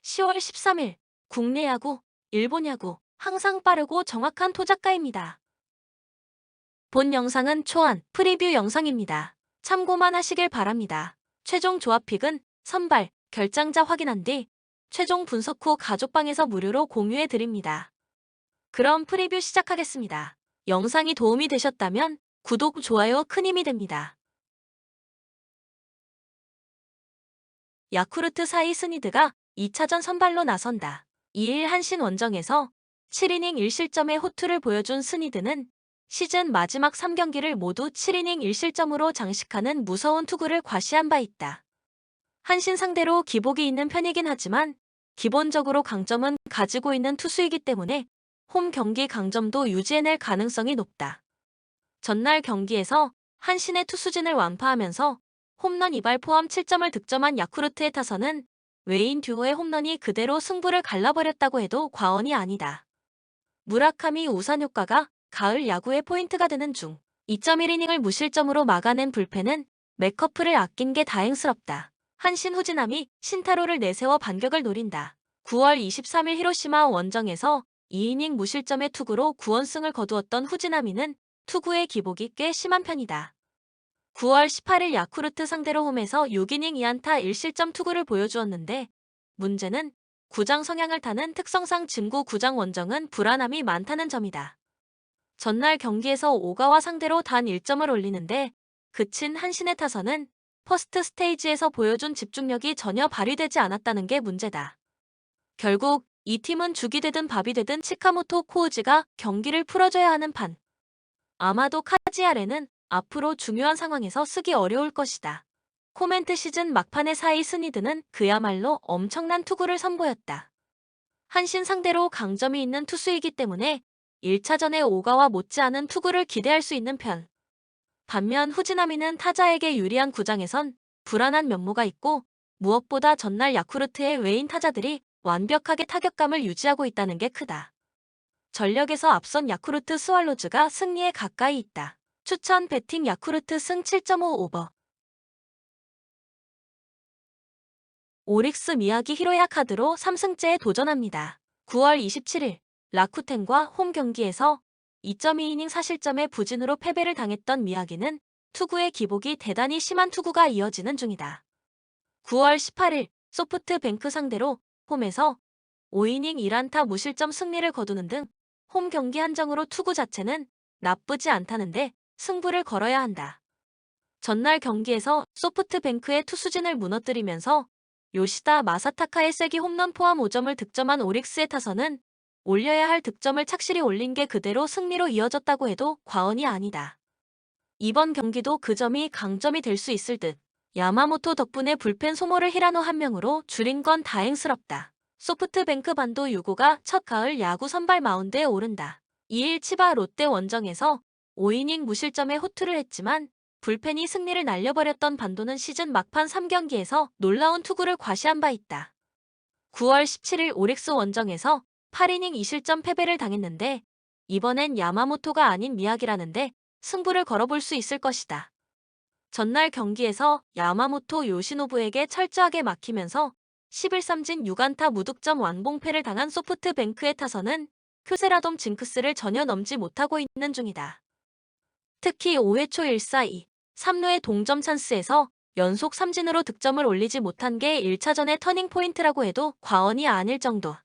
10월 13일 국내 야구, 일본 야구 항상 빠르고 정확한 토작가입니다. 본 영상은 초안 프리뷰 영상입니다. 참고만 하시길 바랍니다. 최종 조합픽은 선발, 결장자 확인한 뒤 최종 분석 후 가족방에서 무료로 공유해 드립니다. 그럼 프리뷰 시작하겠습니다. 영상이 도움이 되셨다면 구독, 좋아요 큰 힘이 됩니다. 야쿠르트 사이 스니드가 2차전 선발로 나선다. 2일 한신 원정에서 7이닝 1실점의 호투를 보여준 스니드는 시즌 마지막 3경기를 모두 7이닝 1실점으로 장식하는 무서운 투구를 과시한 바 있다. 한신 상대로 기복이 있는 편이긴 하지만 기본적으로 강점은 가지고 있는 투수이기 때문에 홈 경기 강점도 유지해낼 가능성이 높다. 전날 경기에서 한신의 투수진을 완파하면서 홈런 2발 포함 7점을 득점한 야쿠르트의 타선은 외인 듀오의 홈런이 그대로 승부를 갈라버렸다고 해도 과언이 아니다. 무라카미 우산 효과가 가을 야구의 포인트가 되는 중 2.1이닝을 무실점으로 막아낸 불펜은 맥커프를 아낀 게 다행스럽다. 한신 후지남이 신타로를 내세워 반격을 노린다. 9월 23일 히로시마 원정에서 2이닝 무실점의 투구로 9원승을 거두었던 후지나미는 투구의 기복이 꽤 심한 편이다. 9월 18일 야쿠르트 상대로 홈에서 6이닝 2안타 1실점 투구를 보여주었는데 문제는 구장 성향을 타는 특성상 진구 구장 원정은 불안함이 많다는 점이다. 전날 경기에서 오가와 상대로 단 1점을 올리는데 그친 한신의 타선은 퍼스트 스테이지에서 보여준 집중력이 전혀 발휘되지 않았다는 게 문제다. 결국 이 팀은 죽이 되든 밥이 되든 치카모토 코우지가 경기를 풀어줘야 하는 판. 아마도 카지아레는 앞으로 중요한 상황에서 쓰기 어려울 것이다. 코멘트 시즌 막판의 사이 스니드는 그야말로 엄청난 투구를 선보였다. 한신 상대로 강점이 있는 투수이기 때문에 1차전에 오가와 못지않은 투구를 기대할 수 있는 편. 반면 후지나미는 타자에게 유리한 구장에선 불안한 면모가 있고 무엇보다 전날 야쿠르트의 외인 타자들이 완벽하게 타격감을 유지하고 있다는 게 크다. 전력에서 앞선 야쿠르트 스왈로즈가 승리에 가까이 있다. 추천 배팅 야쿠르트 승 7.5 오버. 오릭스 미야기 히로야 카드로 3승째에 도전합니다. 9월 27일 라쿠텐과 홈 경기에서 2.2이닝 4실점의 부진으로 패배를 당했던 미야기는 투구의 기복이 대단히 심한 투구가 이어지는 중이다. 9월 18일 소프트뱅크 상대로 홈에서 5이닝 1안타 무실점 승리를 거두는 등 홈 경기 한정으로 투구 자체는 나쁘지 않다는데 승부를 걸어야 한다. 전날 경기에서 소프트뱅크의 투수진을 무너뜨리면서 요시다 마사타카의 쐐기 홈런 포함 5점을 득점한 오릭스의 타선은 올려야 할 득점을 착실히 올린 게 그대로 승리로 이어졌다고 해도 과언이 아니다. 이번 경기도 그 점이 강점이 될 수 있을 듯. 야마모토 덕분에 불펜 소모를 히라노 한 명으로 줄인 건 다행스럽다. 소프트뱅크 반도 유고가 첫 가을 야구 선발 마운드에 오른다. 2일 치바 롯데 원정에서 5이닝 무실점의 호투를 했지만 불펜이 승리를 날려버렸던 반도는 시즌 막판 3경기에서 놀라운 투구를 과시한 바 있다. 9월 17일 오릭스 원정에서 8이닝 2실점 패배를 당했는데 이번엔 야마모토가 아닌 미야기라는데 승부를 걸어볼 수 있을 것이다. 전날 경기에서 야마모토 요시노부에게 철저하게 막히면서 11삼진 6안타 무득점 완봉패를 당한 소프트뱅크의 타선은 큐세라돔 징크스를 전혀 넘지 못하고 있는 중이다. 특히 5회 초 1사2, 3루의 동점 찬스에서 연속 삼진으로 득점을 올리지 못한 게 1차전의 터닝포인트라고 해도 과언이 아닐 정도.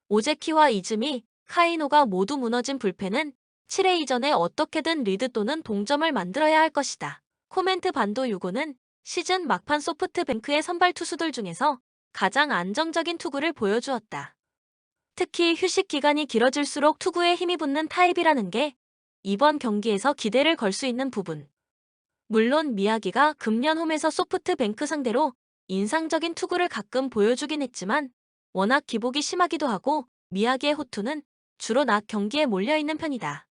오제키와 이즈미, 카이노가 모두 무너진 불펜은 7회 이전에 어떻게든 리드 또는 동점을 만들어야 할 것이다. 코멘트 반도 유고는 시즌 막판 소프트뱅크의 선발 투수들 중에서 가장 안정적인 투구를 보여주었다. 특히 휴식 기간이 길어질수록 투구에 힘이 붙는 타입이라는 게 이번 경기에서 기대를 걸 수 있는 부분. 물론 미야기가 금년 홈에서 소프트뱅크 상대로 인상적인 투구를 가끔 보여주긴 했지만 워낙 기복이 심하기도 하고 미야기의 호투는 주로 낮 경기에 몰려있는 편이다.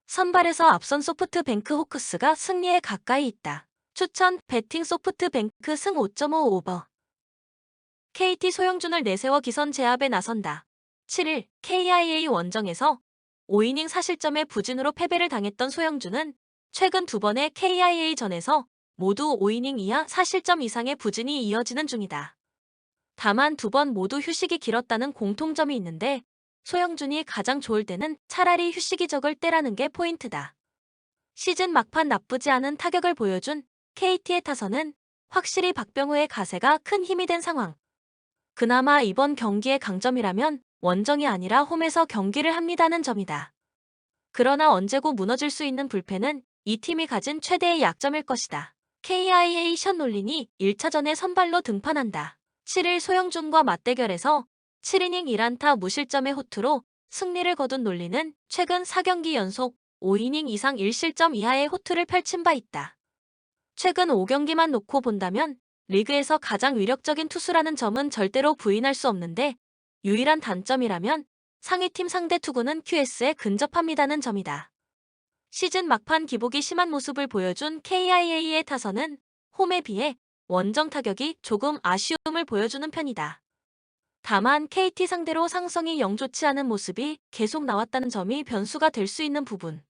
선발에서 앞선 소프트뱅크 호크스가 승리에 가까이 있다. 추천 배팅 소프트뱅크 승 5.5 오버. KT 소영준을 내세워 기선 제압에 나선다. 7일 KIA 원정에서 5이닝 4실점의 부진으로 패배를 당했던 소영준은 최근 2번의 KIA전에서 모두 5이닝 이하 4실점 이상의 부진이 이어지는 중이다. 다만 두 번 모두 휴식이 길었다는 공통점이 있는데 소영준이 가장 좋을 때는 차라리 휴식이 적을 때라는 게 포인트다. 시즌 막판 나쁘지 않은 타격을 보여준 KT의 타선은 확실히 박병호의 가세가 큰 힘이 된 상황. 그나마 이번 경기의 강점이라면 원정이 아니라 홈에서 경기를 합니다는 점이다. 그러나 언제고 무너질 수 있는 불펜은 이 팀이 가진 최대의 약점일 것이다. KIA 션 놀린이 1차전에 선발로 등판한다. 7일 소영준과 맞대결에서 7이닝 1안타 무실점의 호투로 승리를 거둔 놀리는 최근 4경기 연속 5이닝 이상 1실점 이하의 호투를 펼친 바 있다. 최근 5경기만 놓고 본다면 리그에서 가장 위력적인 투수라는 점은 절대로 부인할 수 없는데 유일한 단점이라면 상위팀 상대 투구는 QS에 근접합니다는 점이다. 시즌 막판 기복이 심한 모습을 보여준 KIA의 타선은 홈에 비해 원정 타격이 조금 아쉬움을 보여주는 편이다. 다만 KT 상대로 상성이 영 좋지 않은 모습이 계속 나왔다는 점이 변수가 될 수 있는 부분.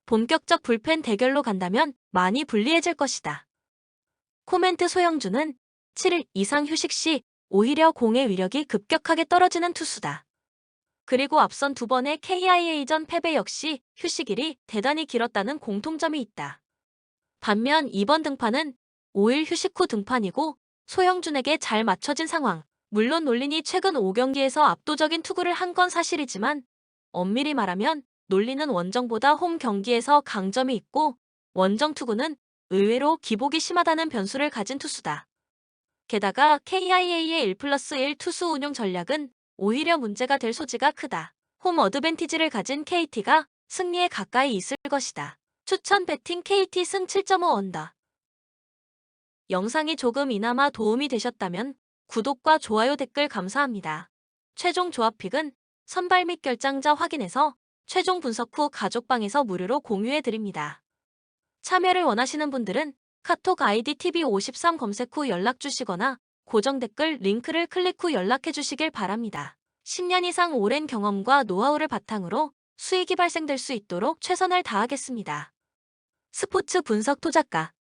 본격적 불펜 대결로 간다면 많이 불리해질 것이다. 코멘트 소영준은 7일 이상 휴식 시 오히려 공의 위력이 급격하게 떨어지는 투수다. 그리고 앞선 두 번의 KIA전 패배 역시 휴식일이 대단히 길었다는 공통점이 있다. 반면 이번 등판은 5일 휴식 후 등판이고 소영준에게 잘 맞춰진 상황. 물론 놀린이 최근 5경기에서 압도적인 투구를 한 건 사실이지만 엄밀히 말하면 놀리는 원정보다 홈 경기에서 강점이 있고 원정 투구는 의외로 기복이 심하다는 변수를 가진 투수다. 게다가 KIA의 1+1 투수 운용 전략은 오히려 문제가 될 소지가 크다. 홈 어드밴티지를 가진 KT가 승리에 가까이 있을 것이다. 추천 배팅 KT 승 7.5 언더. 영상이 조금이나마 도움이 되셨다면 구독과 좋아요 댓글 감사합니다. 최종 조합픽은 선발 및 결장자 확인해서 최종 분석 후 가족방에서 무료로 공유해드립니다. 참여를 원하시는 분들은 카톡 아이디 TV53 검색 후 연락 주시거나 고정 댓글 링크를 클릭 후 연락해 주시길 바랍니다. 10년 이상 오랜 경험과 노하우를 바탕으로 수익이 발생될 수 있도록 최선을 다하겠습니다. 스포츠 분석 토작가